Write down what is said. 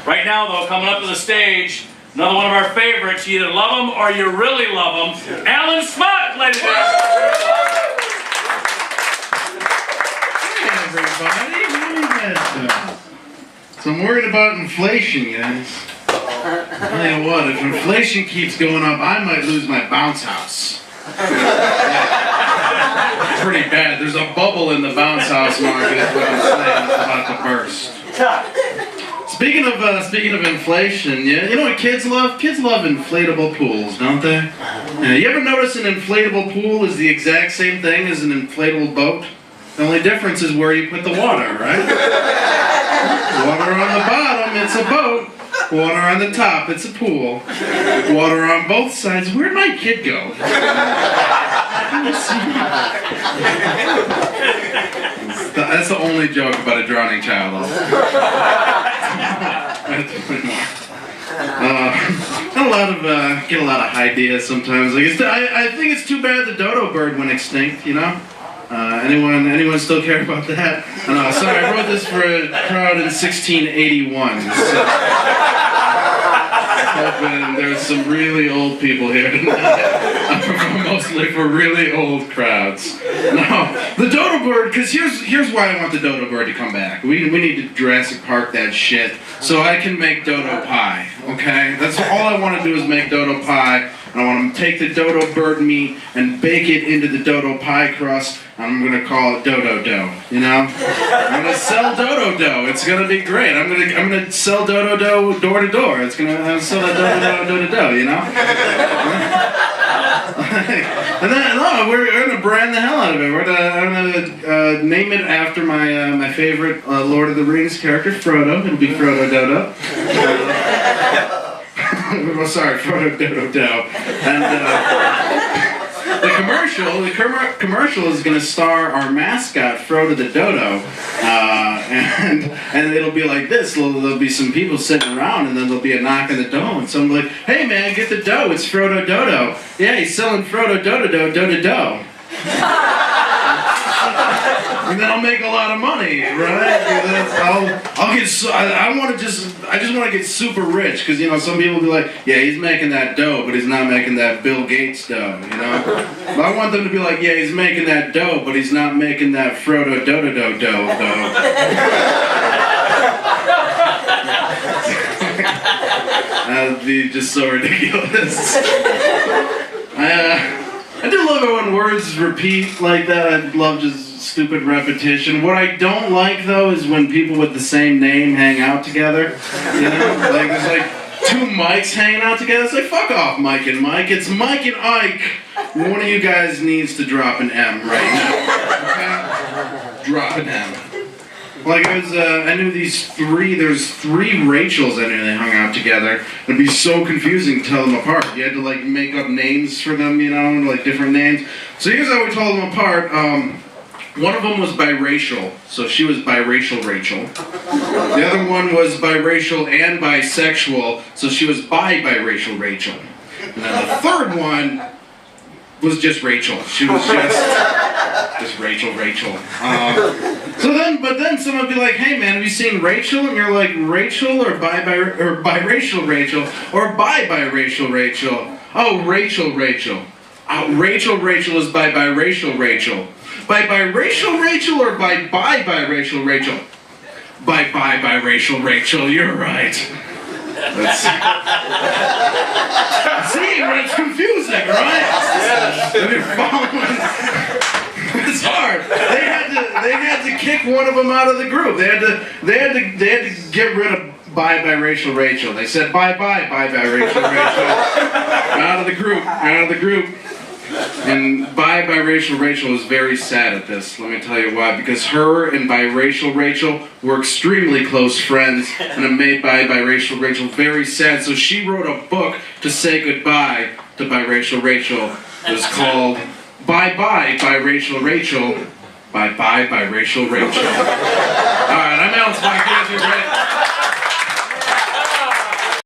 Right now, though, coming up to the stage, another one of our favorites. You either love him or you really love him. Alan Smock, ladies and gentlemen. Hey, everybody. How you guys doing? So I'm worried about inflation, guys. I'll tell you what, if inflation keeps going up, I might lose my bounce house. Yeah. Pretty bad. There's a bubble in the bounce house market, is what I'm saying. It's about to burst. Speaking of inflation, you know what kids love? Kids love inflatable pools, don't they? Yeah, you ever notice an inflatable pool is the exact same thing as an inflatable boat? The only difference is where you put the water, right? Water on the bottom, it's a boat. Water on the top, it's a pool. Water on both sides. Where'd my kid go? That's the only joke about a drowning child. Get a lot of ideas sometimes. Like I think it's too bad the dodo bird went extinct. You know. Anyone still care about that? Sorry, I wrote this for a crowd in 1681. So, hoping there's some really old people here tonight. Mostly for really old crowds. No, the dodo bird, because here's why I want the dodo bird to come back. We need to Jurassic Park that shit so I can make dodo pie, okay? That's all I want to do is make dodo pie. And I want to take the dodo bird meat and bake it into the dodo pie crust. I'm going to call it Dodo Dough, you know? I'm going to sell Dodo Dough. It's going to be great. I'm going to sell Dodo Dough door to door. It's going to sell that Dodo Dough, you know? And then, no, we're going to brand the hell out of it. I'm going to name it after my favorite Lord of the Rings character, Frodo. It'll be Frodo Dodo. Oh, sorry, Frodo Dodo Dough. And the commercial is going to star our mascot, Frodo the Dodo, and it'll be like this. There'll be some people sitting around, and then there'll be a knock on the door, and someone will be like, "Hey man, get the dough. It's Frodo Dodo. Yeah, he's selling Frodo Dodo Dodo." And then I'll make a lot of money, right? I just want to get super rich, because you know some people will be like, yeah, he's making that dough, but he's not making that Bill Gates dough, you know. But I want them to be like, yeah, he's making that dough, but he's not making that Frodo Dodo dough. That'd be just so ridiculous. I do love it when words repeat like that. I love just stupid repetition. What I don't like, though, is when people with the same name hang out together. You know? Like, there's like two Mikes hanging out together. It's like, fuck off, Mike and Mike. It's Mike and Ike. One of you guys needs to drop an M right now. Okay? Drop an M. Like, I knew there's three Rachels I knew they hung out together. It'd be so confusing to tell them apart. You had to, like, make up names for them, you know, like different names. So here's how we told them apart. One of them was biracial, so she was biracial Rachel. The other one was biracial and bisexual, so she was biracial Rachel. And then the third one was just Rachel. She was just Rachel. But then someone would be like, "Hey man, have you seen Rachel?" And you're like, "Rachel or biracial Rachel or biracial Rachel?" Oh, Rachel. Rachel is biracial Rachel. By biracial Rachel or by biracial Rachel? By biracial Rachel, you're right. See, it's confusing, right? If you're following, it's hard. They had to kick one of them out of the group. They had to get rid of biracial Rachel. They said biracial Rachel. Out of the group. And biracial Rachel was very sad at this. Let me tell you why. Because her and biracial Rachel were extremely close friends, and it made biracial Rachel very sad. So she wrote a book to say goodbye to biracial Rachel. It was called Bye Bye Biracial Rachel. Bye Bye Biracial Rachel. All right, I'm Alan Smock. You guys are great.